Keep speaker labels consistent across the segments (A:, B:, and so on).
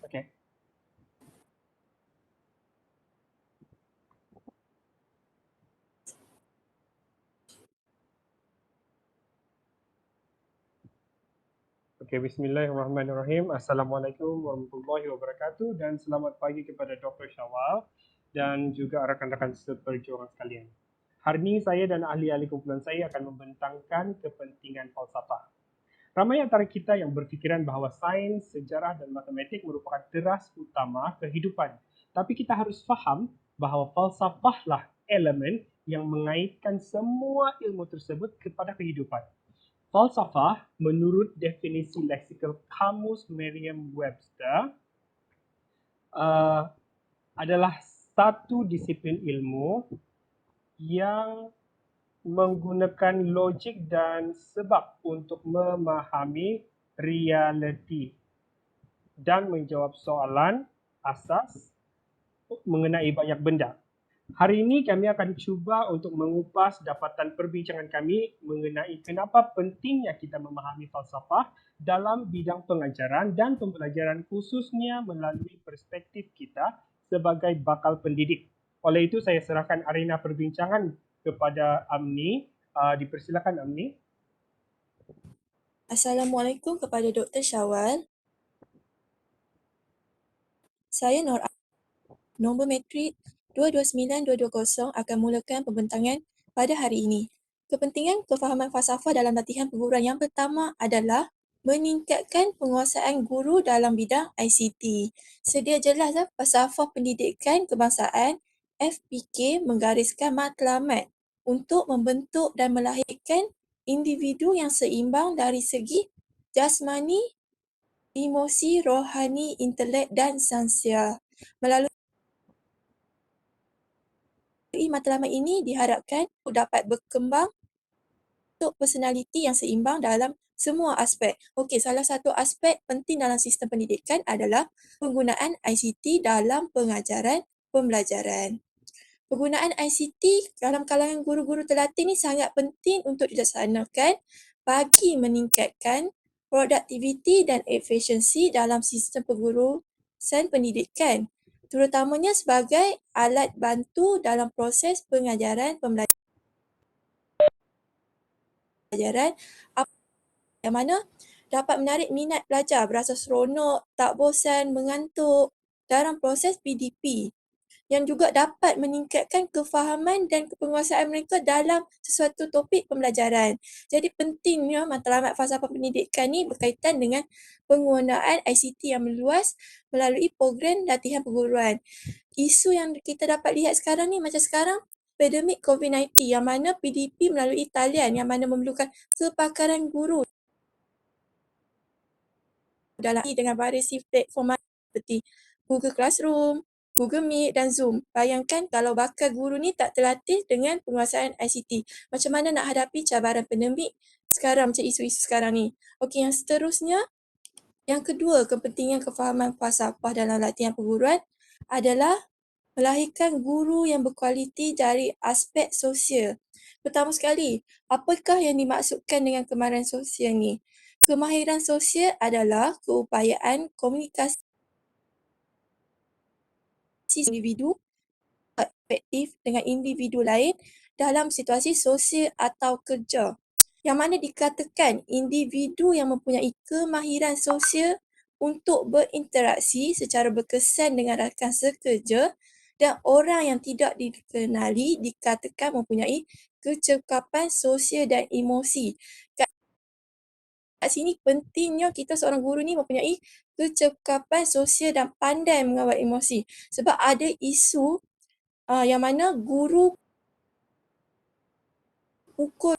A: Okay. Okay, bismillahirrahmanirrahim. Assalamualaikum warahmatullahi wabarakatuh dan selamat pagi kepada Dr. Syawal dan juga rakan-rakan seperjuangan sekalian. Hari ini saya dan ahli-ahli kumpulan saya akan membentangkan kepentingan falsafah. Ramai antara kita yang berfikiran bahawa sains, sejarah dan matematik merupakan teras utama kehidupan. Tapi kita harus faham bahawa falsafahlah elemen yang mengaitkan semua ilmu tersebut kepada kehidupan. Falsafah menurut definisi leksikal Kamus Merriam-Webster adalah satu disiplin ilmu yang menggunakan logik dan sebab untuk memahami realiti dan menjawab soalan asas mengenai banyak benda. Hari ini kami akan cuba untuk mengupas dapatan perbincangan kami mengenai kenapa pentingnya kita memahami falsafah dalam bidang pengajaran dan pembelajaran khususnya melalui perspektif kita sebagai bakal pendidik. Oleh itu saya serahkan arena perbincangan kepada Amni. Dipersilakan Amni.
B: Assalamualaikum kepada Dr. Syawal. Saya Nur nombor metrik 229220 akan mulakan pembentangan pada hari ini. Kepentingan kefahaman falsafah dalam latihan perguruan yang pertama adalah meningkatkan penguasaan guru dalam bidang ICT. Sedia jelas falsafah pendidikan kebangsaan FPK menggariskan matlamat untuk membentuk dan melahirkan individu yang seimbang dari segi jasmani, emosi, rohani, intelek dan sosial. Melalui matlamat ini diharapkan dapat berkembang untuk personaliti yang seimbang dalam semua aspek. Okey, salah satu aspek penting dalam sistem pendidikan adalah penggunaan ICT dalam pengajaran pembelajaran. Penggunaan ICT dalam kalangan guru-guru terlatih ni sangat penting untuk dilaksanakan bagi meningkatkan produktiviti dan efisiensi dalam sistem pengurusan pendidikan, terutamanya sebagai alat bantu dalam proses pengajaran pembelajaran yang mana dapat menarik minat pelajar berasa seronok, tak bosan, mengantuk dalam proses PDP, yang juga dapat meningkatkan kefahaman dan kepenguasaan mereka dalam sesuatu topik pembelajaran. Jadi pentingnya matlamat falsafah pendidikan ni berkaitan dengan penggunaan ICT yang meluas melalui program latihan perguruan. Isu yang kita dapat lihat sekarang ni macam sekarang pandemik COVID-19 yang mana PDP melalui talian yang mana memerlukan kepakaran guru dalam dengan variasi platform seperti Google Classroom, Google Meet dan Zoom. Bayangkan kalau bakal guru ni tak terlatih dengan penguasaan ICT. Macam mana nak hadapi cabaran pandemik sekarang, macam isu-isu sekarang ni. Okey, yang seterusnya, yang kedua, kepentingan kefahaman falsafah dalam latihan perguruan adalah melahirkan guru yang berkualiti dari aspek sosial. Pertama sekali, apakah yang dimaksudkan dengan kemahiran sosial ni? Kemahiran sosial adalah keupayaan komunikasi individu efektif dengan individu lain dalam situasi sosial atau kerja. Yang mana dikatakan individu yang mempunyai kemahiran sosial untuk berinteraksi secara berkesan dengan rakan sekerja dan orang yang tidak dikenali dikatakan mempunyai kecekapan sosial dan emosi. Kat sini pentingnya kita seorang guru ni mempunyai kecekapan sosial dan pandai mengawal emosi. Sebab ada isu yang mana guru pukul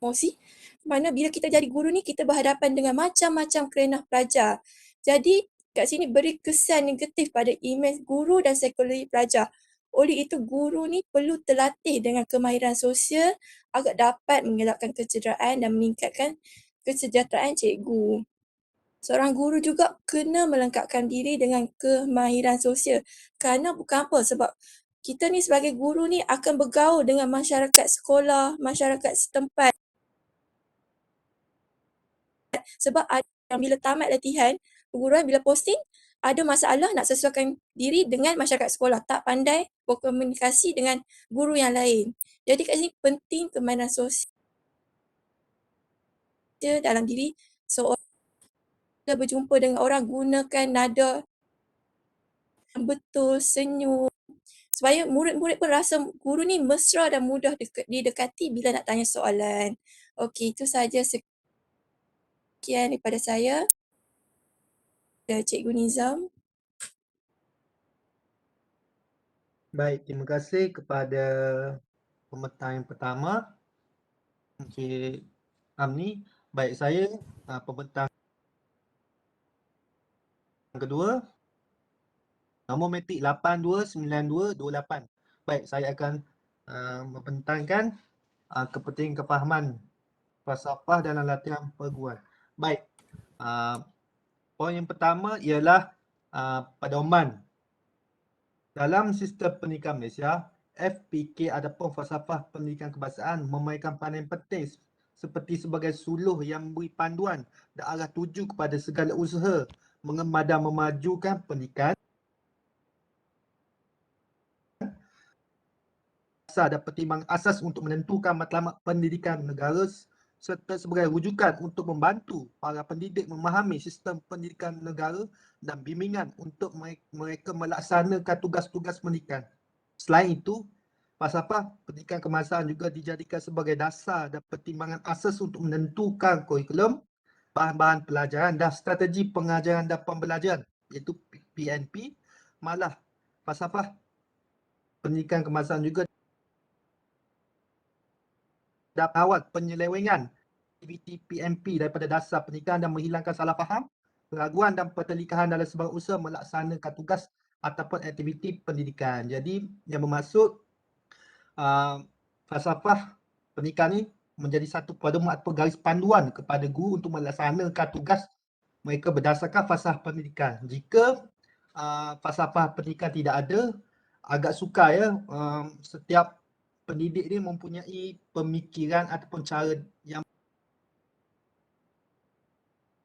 B: emosi, mana bila kita jadi guru ni kita berhadapan dengan macam-macam kerenah pelajar. Jadi kat sini beri kesan negatif pada imej guru dan psikologi pelajar. Oleh itu guru ni perlu terlatih dengan kemahiran sosial agar dapat mengelakkan kecederaan dan meningkatkan kesejahteraan cikgu. Seorang guru juga kena melengkapkan diri dengan kemahiran sosial. Kerana bukan apa, sebab kita ni sebagai guru ni akan bergaul dengan masyarakat sekolah, masyarakat setempat. Sebab ada yang bila tamat latihan, perguruan bila posting, ada masalah nak sesuaikan diri dengan masyarakat sekolah, tak pandai berkomunikasi dengan guru yang lain. Jadi kat sini penting kemahiran sosial dalam diri seorang berjumpa dengan orang, gunakan nada yang betul, senyum, supaya murid-murid pun rasa guru ni mesra dan mudah didekati bila nak tanya soalan. Okey, itu saja sekian daripada saya. Cikgu Nizam.
C: Baik, terima kasih kepada pembentang yang pertama, Encik Amni. Baik, saya pembentang kedua, nombor matrik 829228. Baik, saya akan membentangkan kepentingan kefahaman falsafah dalam latihan perguruan. Baik, poin yang pertama ialah pedoman. Dalam sistem pendidikan Malaysia, FPK ataupun falsafah pendidikan kebangsaan memainkan peranan penting seperti sebagai suluh yang memberi panduan dan arah tuju kepada segala usaha mengembang dan memajukan pendidikan dan pertimbangan asas untuk menentukan matlamat pendidikan negara serta sebagai rujukan untuk membantu para pendidik memahami sistem pendidikan negara dan bimbingan untuk mereka melaksanakan tugas-tugas pendidikan. Selain itu, falsafah pendidikan kebangsaan juga dijadikan sebagai dasar dan pertimbangan asas untuk menentukan kurikulum, bahan-bahan pelajaran dan strategi pengajaran dan pembelajaran, iaitu PNP. Malah, falsafah pendidikan kebangsaan juga dapat mengawal penyelewengan aktiviti PMP daripada dasar pendidikan dan menghilangkan salah faham, keraguan dan pertelikahan dalam sebarang usaha melaksanakan tugas ataupun aktiviti pendidikan. Jadi yang bermaksud falsafah pendidikan ni menjadi satu pedoman atau garis panduan kepada guru untuk melaksanakan tugas mereka berdasarkan falsafah pendidikan. Jika falsafah pendidikan tidak ada, agak sukar ya setiap pendidik ni mempunyai pemikiran ataupun cara yang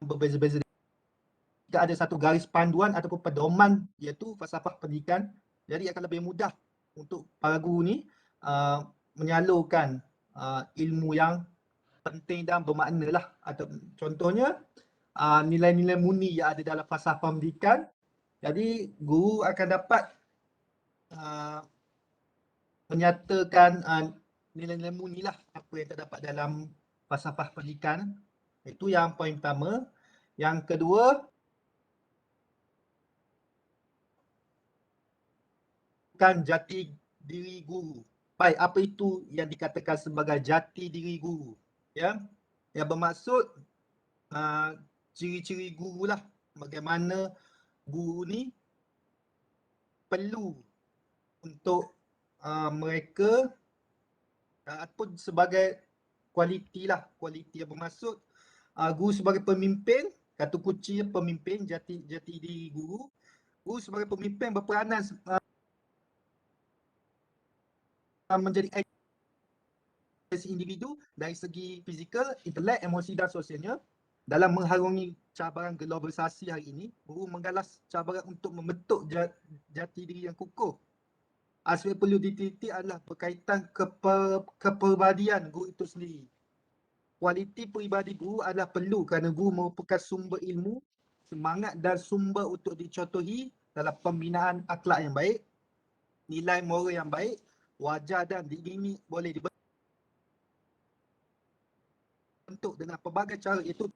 C: berbeza-beza. Jika ada satu garis panduan ataupun pedoman iaitu falsafah pendidikan, jadi akan lebih mudah untuk para guru ni menyalurkan ilmu yang penting dan bermakna lah. Atau contohnya nilai-nilai murni yang ada dalam falsafah pendidikan. Jadi guru akan dapat menyatakan nilai-nilai murni lah apa yang terdapat dalam falsafah pendidikan. Itu yang poin pertama. Yang kedua, kan jati diri guru. Baik, apa itu yang dikatakan sebagai jati diri guru? Ya, yang bermaksud ciri-ciri guru lah. Bagaimana guru ni perlu untuk mereka ataupun sebagai kualiti lah. Kualiti yang bermaksud guru sebagai pemimpin, kata kuncinya pemimpin, jati diri guru. Guru sebagai pemimpin berperanan menjadi individu dari segi fizikal, intelek, emosi dan sosialnya. Dalam mengharungi cabaran globalisasi hari ini, guru menggalas cabaran untuk membentuk jati diri yang kukuh. Aspek perlu diteliti adalah berkaitan kepribadian guru itu sendiri. Kualiti peribadi guru adalah perlu kerana guru merupakan sumber ilmu, semangat dan sumber untuk dicontohi dalam pembinaan akhlak yang baik, nilai moral yang baik, wajar dan diingini boleh dibentuk dengan pelbagai cara, iaitu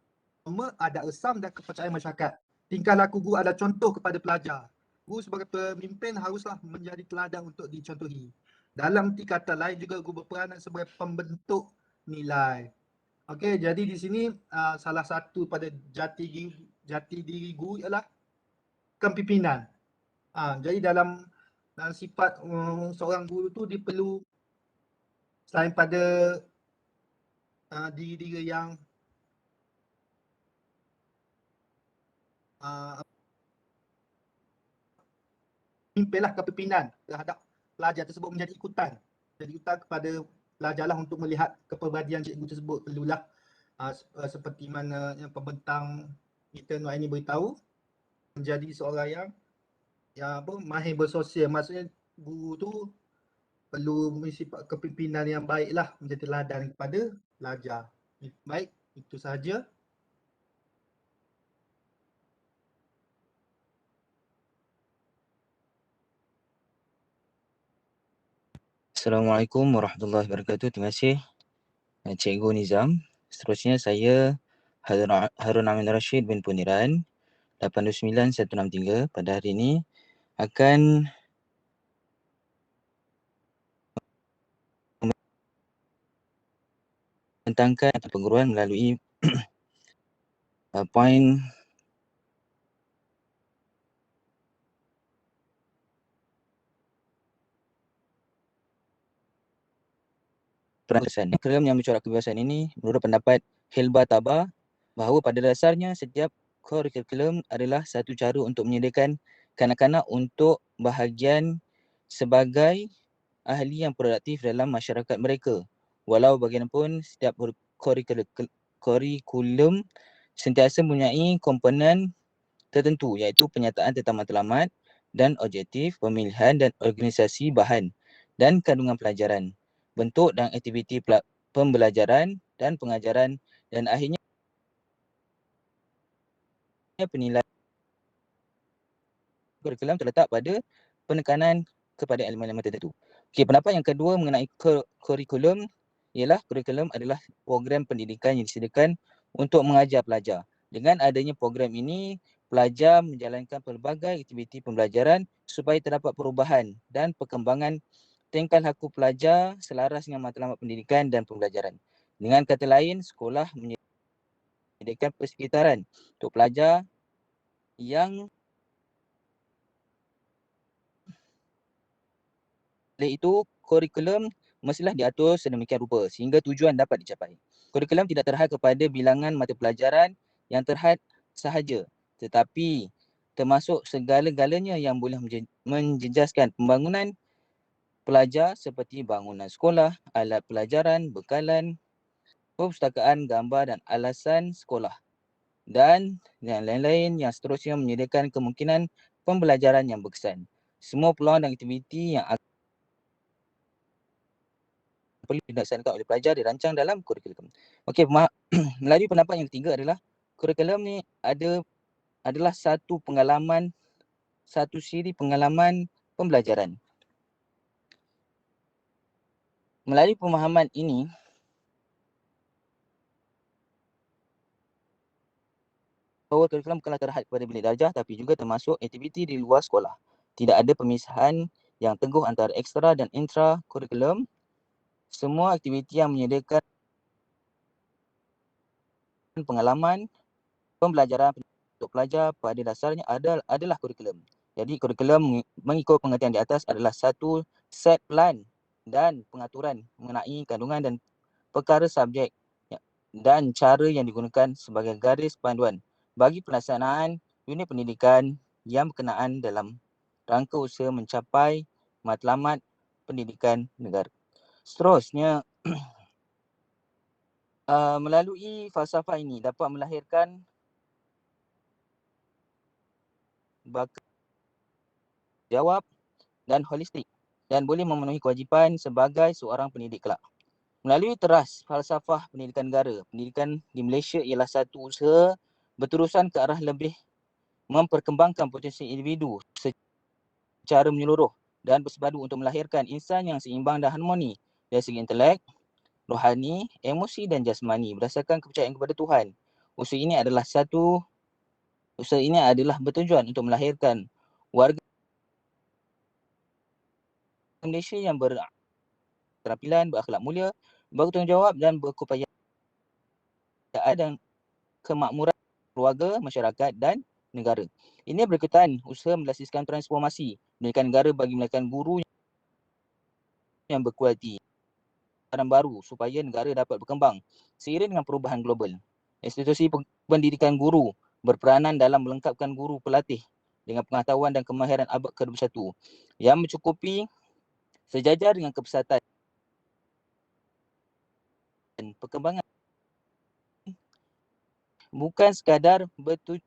C: adat resam dan kepercayaan masyarakat. Tingkah laku guru adalah contoh kepada pelajar. Guru sebagai pemimpin haruslah menjadi teladan untuk dicontohi. Dalam arti kata lain juga guru berperanan sebagai pembentuk nilai. Okey, jadi di sini salah satu pada jati diri guru ialah kepimpinan. Jadi dalam sifat seorang guru tu dia perlu selain pada diri-diri yang pimpinlah kepimpinan terhadap pelajar tersebut menjadi ikutan. Jadi ikutan kepada pelajarlah untuk melihat kepribadian cikgu tersebut. Perlulah seperti mana yang pembentang kita Nur Aini beritahu, menjadi seorang yang mahir bersosial. Maksudnya guru tu perlu sifat kepimpinan yang baiklah, menjadi teladan kepada pelajar. Baik, itu sahaja.
D: Assalamualaikum warahmatullahi wabarakatuh. Terima kasih Cikgu Nizam. Seterusnya saya Harun Amin Rashid bin Puniran 829163 pada hari ini akan membentangkan perguruan melalui poin kebebasan. Kurikulum yang mencorak kebebasan ini menurut pendapat Hilba Taba bahawa pada dasarnya setiap kurikulum adalah satu cara untuk menyediakan kanak-kanak untuk bahagian sebagai ahli yang produktif dalam masyarakat mereka. Walau bagaimanapun setiap kurikulum sentiasa mempunyai komponen tertentu iaitu penyataan tentang matlamat dan objektif, pemilihan dan organisasi bahan dan kandungan pelajaran, bentuk dan aktiviti pembelajaran dan pengajaran dan akhirnya penilaian. Kurikulum terletak pada penekanan kepada elemen-elemen tertentu. Okey, pendapat yang kedua mengenai kurikulum ialah kurikulum adalah program pendidikan yang disediakan untuk mengajar pelajar. Dengan adanya program ini, pelajar menjalankan pelbagai aktiviti pembelajaran supaya terdapat perubahan dan perkembangan tingkah laku pelajar selaras dengan matlamat pendidikan dan pembelajaran. Dengan kata lain, sekolah menyediakan persekitaran untuk pelajar yang oleh itu, kurikulum mestilah diatur sedemikian rupa sehingga tujuan dapat dicapai. Kurikulum tidak terhad kepada bilangan mata pelajaran yang terhad sahaja, tetapi termasuk segala-galanya yang boleh menjejaskan pembangunan pelajar seperti bangunan sekolah, alat pelajaran, bekalan, perpustakaan, gambar dan alasan sekolah dan yang lain-lain yang seterusnya menyediakan kemungkinan pembelajaran yang berkesan. Semua peluang dan aktiviti yang perlu dilaksanakan oleh pelajar dirancang dalam kurikulum. Okey, melalui pendapat yang ketiga adalah kurikulum ni adalah satu siri pengalaman pembelajaran. Melalui pemahaman ini, bahawa kurikulum bukanlah terhad kepada bilik darjah tapi juga termasuk aktiviti di luar sekolah. Tidak ada pemisahan yang teguh antara ekstra dan intra kurikulum. Semua aktiviti yang menyediakan pengalaman pembelajaran untuk pelajar pada dasarnya adalah kurikulum. Jadi kurikulum mengikut pengertian di atas adalah satu set plan dan pengaturan mengenai kandungan dan perkara subjek dan cara yang digunakan sebagai garis panduan bagi pelaksanaan unit pendidikan yang berkenaan dalam rangka usaha mencapai matlamat pendidikan negara. Seterusnya, melalui falsafah ini dapat melahirkan bakat jawab dan holistik dan boleh memenuhi kewajipan sebagai seorang pendidik kelak. Melalui teras falsafah pendidikan negara, pendidikan di Malaysia ialah satu usaha berterusan ke arah lebih memperkembangkan potensi individu secara menyeluruh dan bersepadu untuk melahirkan insan yang seimbang dan harmoni dari segi intelek, rohani, emosi dan jasmani berdasarkan kepercayaan kepada Tuhan. Usaha ini adalah bertujuan untuk melahirkan warga Malaysia yang berketerampilan, berakhlak mulia, bertanggungjawab dan berkeupayaan dan kemakmuran keluarga, masyarakat dan negara. Ini berkaitan usaha melasiskan transformasi pendidikan negara bagi melahirkan guru yang berkualiti dan baru supaya negara dapat berkembang seiring dengan perubahan global. Institusi pendidikan guru berperanan dalam melengkapkan guru pelatih dengan pengetahuan dan kemahiran abad ke-21 yang mencukupi sejajar dengan kepesatan dan perkembangan, bukan sekadar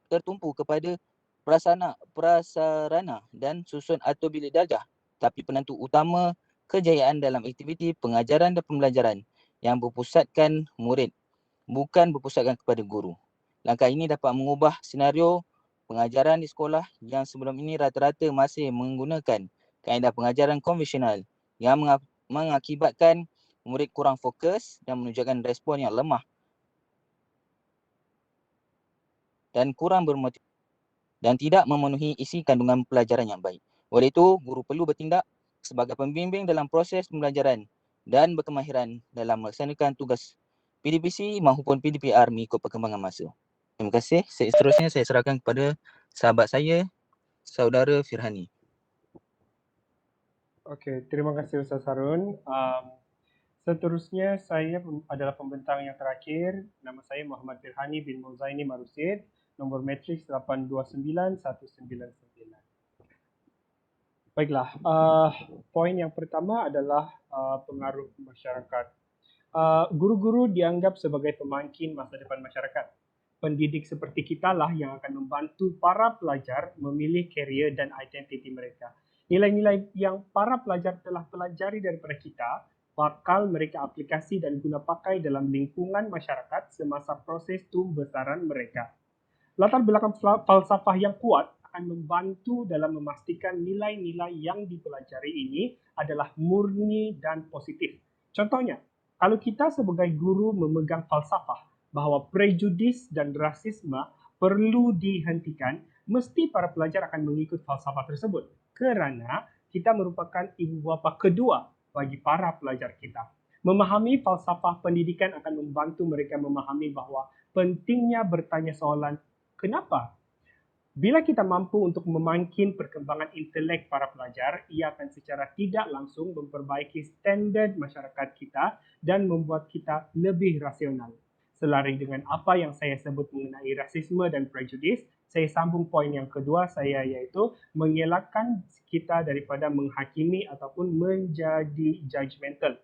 D: tertumpu kepada prasarana dan susun atau bilik darjah, tapi penentu utama kejayaan dalam aktiviti pengajaran dan pembelajaran yang berpusatkan murid, bukan berpusatkan kepada guru. Langkah ini dapat mengubah senario pengajaran di sekolah yang sebelum ini rata-rata masih menggunakan kaedah pengajaran konvensional yang mengakibatkan murid kurang fokus dan menunjukkan respon yang lemah dan kurang bermotivasi dan tidak memenuhi isi kandungan pelajaran yang baik. Oleh itu, guru perlu bertindak sebagai pembimbing dalam proses pembelajaran dan berkemahiran dalam melaksanakan tugas PDPC maupun PDPR mengikut perkembangan masa. Terima kasih. Seterusnya saya serahkan kepada sahabat saya, Saudara Firhani.
A: Okey, terima kasih Ustaz Harun. Seterusnya saya adalah pembentang yang terakhir. Nama saya Muhammad Firhani bin Muzaini Marusid, nombor matriks 829199. Baiklah, poin yang pertama adalah pengaruh masyarakat. Guru-guru dianggap sebagai pemangkin masa depan masyarakat. Pendidik seperti kita lah yang akan membantu para pelajar memilih karier dan identiti mereka. Nilai-nilai yang para pelajar telah pelajari daripada kita bakal mereka aplikasi dan guna pakai dalam lingkungan masyarakat semasa proses tumbesaran mereka. Latar belakang falsafah yang kuat akan membantu dalam memastikan nilai-nilai yang dipelajari ini adalah murni dan positif. Contohnya, kalau kita sebagai guru memegang falsafah bahawa prejudis dan rasisme perlu dihentikan, mesti para pelajar akan mengikut falsafah tersebut kerana kita merupakan ibu bapa kedua bagi para pelajar kita. Memahami falsafah pendidikan akan membantu mereka memahami bahawa pentingnya bertanya soalan kenapa. Bila kita mampu untuk memangkin perkembangan intelek para pelajar, ia akan secara tidak langsung memperbaiki standard masyarakat kita dan membuat kita lebih rasional. Selari dengan apa yang saya sebut mengenai rasisme dan prejudis, saya sambung poin yang kedua saya iaitu mengelakkan kita daripada menghakimi ataupun menjadi judgemental.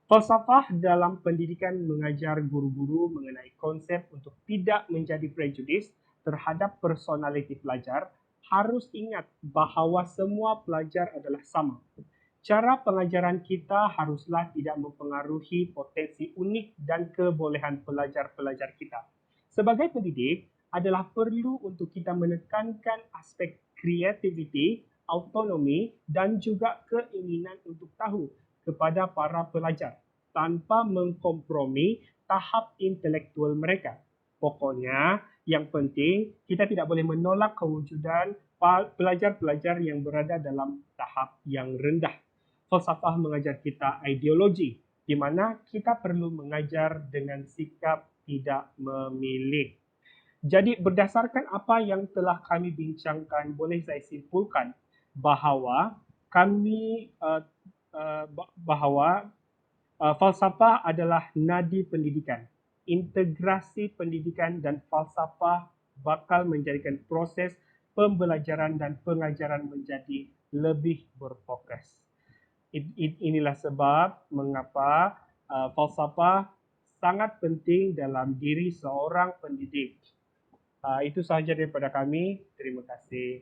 A: Falsafah dalam pendidikan mengajar guru-guru mengenai konsep untuk tidak menjadi prejudis terhadap personaliti pelajar. Harus ingat bahawa semua pelajar adalah sama. Cara pengajaran kita haruslah tidak mempengaruhi potensi unik dan kebolehan pelajar-pelajar kita. Sebagai pendidik, adalah perlu untuk kita menekankan aspek kreativiti, autonomi dan juga keinginan untuk tahu kepada para pelajar tanpa mengkompromi tahap intelektual mereka. Pokoknya, yang penting kita tidak boleh menolak kewujudan pelajar-pelajar yang berada dalam tahap yang rendah. Falsafah mengajar kita ideologi, di mana kita perlu mengajar dengan sikap tidak memilih. Jadi berdasarkan apa yang telah kami bincangkan, boleh saya simpulkan bahawa falsafah adalah nadi pendidikan. Integrasi pendidikan dan falsafah bakal menjadikan proses pembelajaran dan pengajaran menjadi lebih berfokus. Inilah sebab mengapa falsafah sangat penting dalam diri seorang pendidik. Itu sahaja daripada kami. Terima kasih.